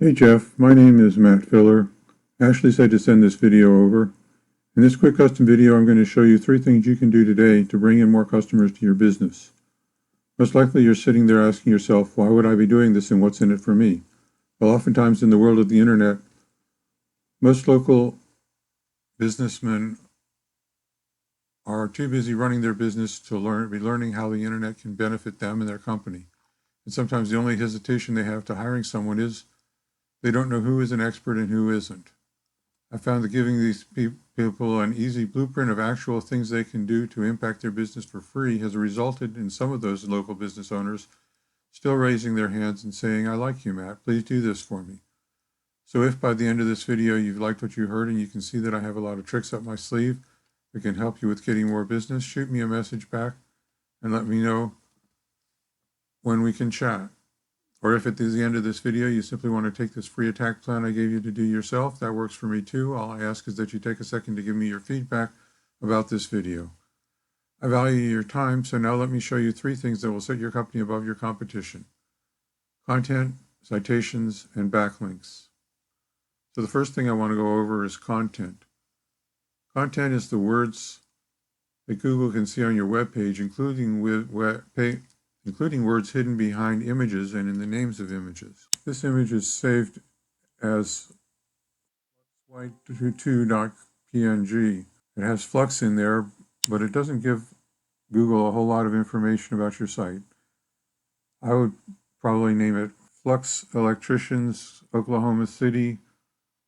Hey Jeff, my name is Matt Filler. Ashley said to send this video over. In this quick custom video, I'm going to show you 3 things you can do today to bring in more customers to your business. Most likely you're sitting there asking yourself, why would I be doing this and what's in it for me? Well, oftentimes in the world of the internet, most local businessmen are too busy running their business to be learning how the internet can benefit them and their company. And sometimes the only hesitation they have to hiring someone is they don't know who is an expert and who isn't. I found that giving these people an easy blueprint of actual things they can do to impact their business for free has resulted in some of those local business owners still raising their hands and saying, I like you, Matt, please do this for me. So if by the end of this video you've liked what you heard and you can see that I have a lot of tricks up my sleeve that can help you with getting more business, shoot me a message back and let me know when we can chat. Or if at the end of this video you simply want to take this free attack plan I gave you to do yourself, that works for me too. All I ask is that you take a second to give me your feedback about this video. I value your time, so now let me show you 3 things that will set your company above your competition: content, citations, and backlinks. So the first thing I want to go over is content. Content is the words that Google can see on your web page, including words hidden behind images and in the names of images. This image is saved as white22.png. It has Flux in there, but it doesn't give Google a whole lot of information about your site. I would probably name it Flux Electrician's Oklahoma City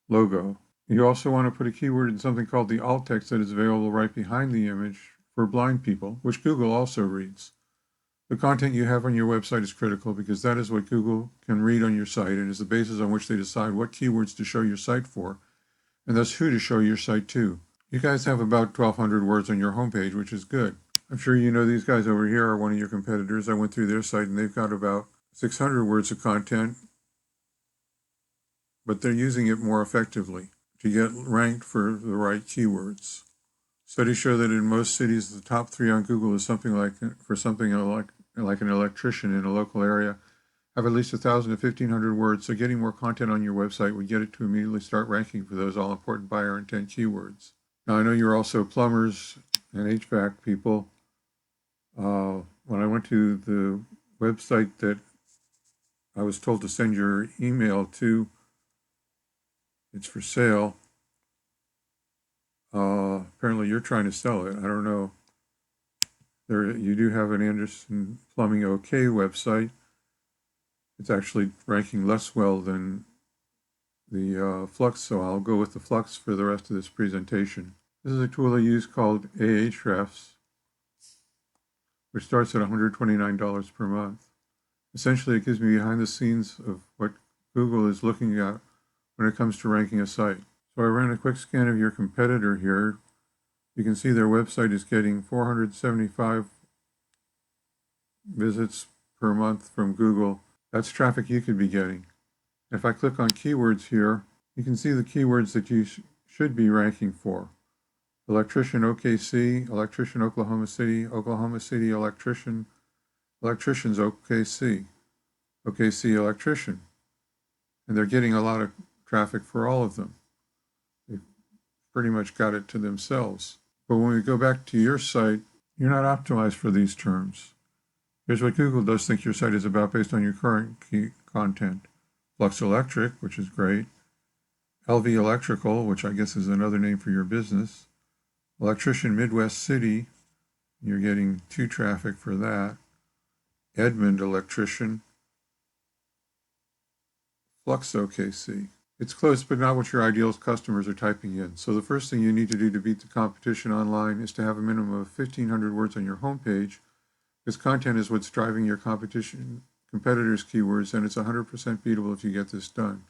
logo. You also want to put a keyword in something called the alt text that is available right behind the image for blind people, which Google also reads. The content you have on your website is critical because that is what Google can read on your site and is the basis on which they decide what keywords to show your site for, and thus who to show your site to. You guys have about 1,200 words on your homepage, which is good. I'm sure you know these guys over here are one of your competitors. I went through their site and they've got about 600 words of content, but they're using it more effectively to get ranked for the right keywords. Studies show that in most cities, the top 3 on Google is something like an electrician in a local area, have at least 1,000 to 1,500 words, so getting more content on your website would get it to immediately start ranking for those all-important buyer intent keywords. Now, I know you're also plumbers and HVAC people. When I went to the website that I was told to send your email to, it's for sale. Apparently you're trying to sell it. I don't know. You do have an Anderson Plumbing OK website. It's actually ranking less well than the Flux, so I'll go with the Flux for the rest of this presentation. This is a tool I use called Ahrefs, which starts at $129 per month. Essentially, it gives me behind the scenes of what Google is looking at when it comes to ranking a site. So I ran a quick scan of your competitor here. You can see their website is getting 475 visits per month from Google. That's traffic you could be getting. If I click on keywords here, you can see the keywords that you should be ranking for. Electrician OKC, electrician Oklahoma City electrician, electricians OKC, OKC electrician. And they're getting a lot of traffic for all of them. They've pretty much got it to themselves. But when we go back to your site, you're not optimized for these terms. Here's what Google does think your site is about based on your current key content. Flux Electric, which is great. LV Electrical, which I guess is another name for your business. Electrician Midwest City, you're getting 2 traffic for that. Edmond Electrician. Flux OKC. It's close, but not what your ideal customers are typing in. So the first thing you need to do to beat the competition online is to have a minimum of 1,500 words on your homepage, because content is what's driving your competitors' keywords, and it's 100% beatable if you get this done.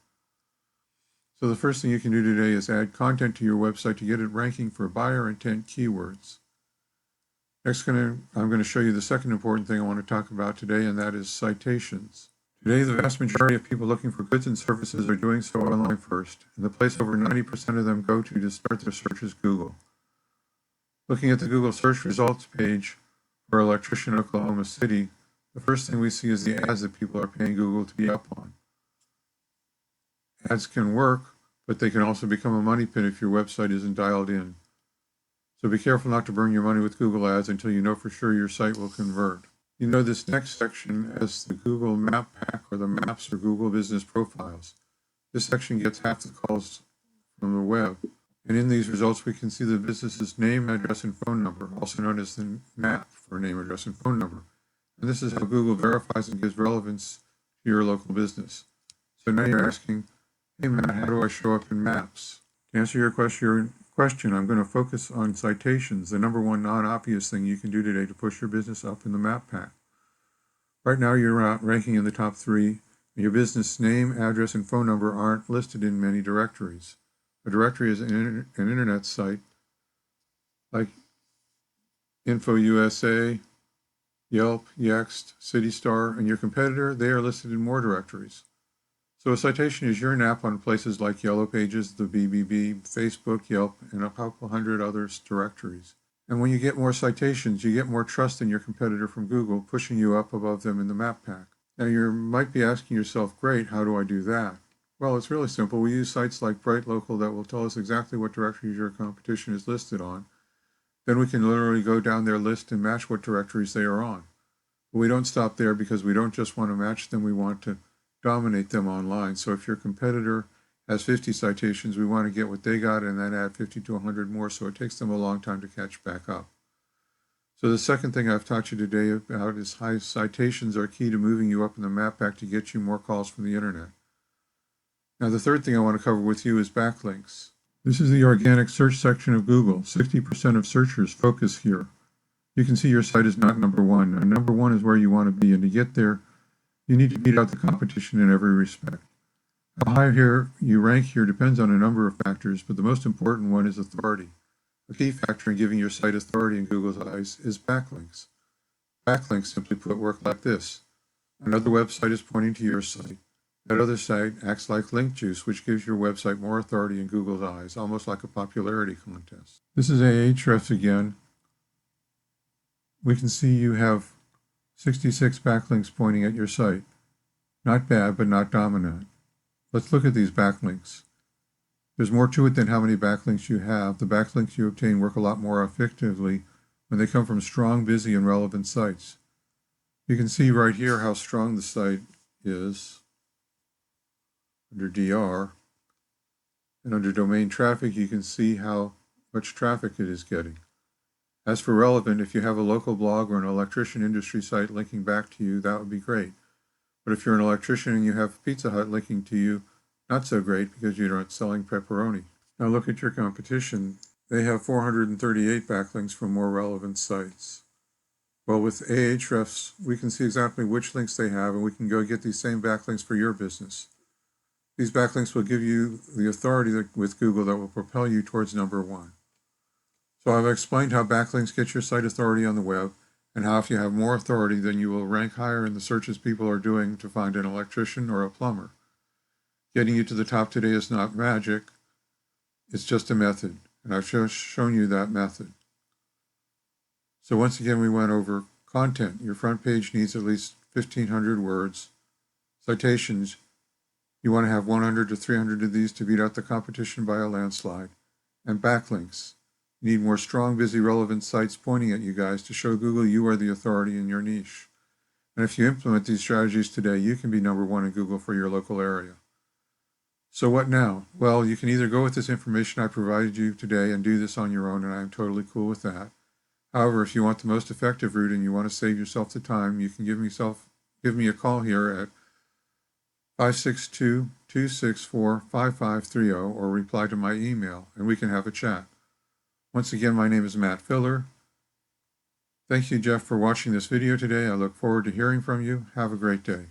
So the first thing you can do today is add content to your website to get it ranking for buyer intent keywords. Next, I'm going to show you the second important thing I want to talk about today, and that is citations. Today, the vast majority of people looking for goods and services are doing so online first, and the place over 90% of them go to start their search is Google. Looking at the Google search results page for electrician Oklahoma City, the first thing we see is the ads that people are paying Google to be up on. Ads can work, but they can also become a money pit if your website isn't dialed in. So be careful not to burn your money with Google Ads until you know for sure your site will convert. You know this next section as the Google Map Pack, or the Maps or Google Business Profiles. This section gets half the calls from the web. And in these results, we can see the business's name, address, and phone number, also known as the map for name, address, and phone number. And this is how Google verifies and gives relevance to your local business. So now you're asking, hey Matt, how do I show up in Maps? To answer your question, I'm going to focus on citations, the number one non-obvious thing you can do today to push your business up in the map pack. Right now you're ranking in the top 3, and your business name, address, and phone number aren't listed in many directories. A directory is an internet site like InfoUSA, Yelp, Yext, CityStar, and your competitor, they are listed in more directories. So a citation is your nap on places like Yellow Pages, the BBB, Facebook, Yelp, and a couple hundred other directories. And when you get more citations, you get more trust in your competitor from Google, pushing you up above them in the map pack. Now you might be asking yourself, great, how do I do that? Well, it's really simple. We use sites like Bright Local that will tell us exactly what directories your competition is listed on. Then we can literally go down their list and match what directories they are on. But we don't stop there because we don't just want to match them, we want to dominate them online. So if your competitor has 50 citations, we want to get what they got and then add 50 to 100 more, so it takes them a long time to catch back up. So the second thing I've taught you today about is how citations are key to moving you up in the map pack to get you more calls from the internet. Now the third thing I want to cover with you is backlinks. This is the organic search section of Google. 60% of searchers focus here. You can see your site is not number 1. Now, number 1 is where you want to be, and to get there, you need to beat out the competition in every respect. How high you rank here depends on a number of factors, but the most important one is authority. A key factor in giving your site authority in Google's eyes is backlinks. Backlinks, simply put, work like this. Another website is pointing to your site. That other site acts like link juice, which gives your website more authority in Google's eyes, almost like a popularity contest. This is Ahrefs again. We can see you have 66 backlinks pointing at your site. Not bad, but not dominant. Let's look at these backlinks. There's more to it than how many backlinks you have. The backlinks you obtain work a lot more effectively when they come from strong, busy, and relevant sites. You can see right here how strong the site is under DR. And under domain traffic, you can see how much traffic it is getting. As for relevant, if you have a local blog or an electrician industry site linking back to you, that would be great. But if you're an electrician and you have Pizza Hut linking to you, not so great because you're not selling pepperoni. Now look at your competition. They have 438 backlinks from more relevant sites. Well, with Ahrefs, we can see exactly which links they have, and we can go get these same backlinks for your business. These backlinks will give you the authority with Google that will propel you towards number 1. So I've explained how backlinks get your site authority on the web, and how if you have more authority, then you will rank higher in the searches people are doing to find an electrician or a plumber. Getting you to the top today is not magic, it's just a method, and I've shown you that method. So once again, we went over content. Your front page needs at least 1,500 words. Citations, you want to have 100 to 300 of these to beat out the competition by a landslide. And backlinks. You need more strong, busy, relevant sites pointing at you guys to show Google you are the authority in your niche. And if you implement these strategies today, you can be number 1 in Google for your local area. So what now? Well, you can either go with this information I provided you today and do this on your own, and I am totally cool with that. However, if you want the most effective route and you want to save yourself the time, you can give me a call here at 562-264-5530 or reply to my email, and we can have a chat. Once again, my name is Matt Filler. Thank you, Jeff, for watching this video today. I look forward to hearing from you. Have a great day.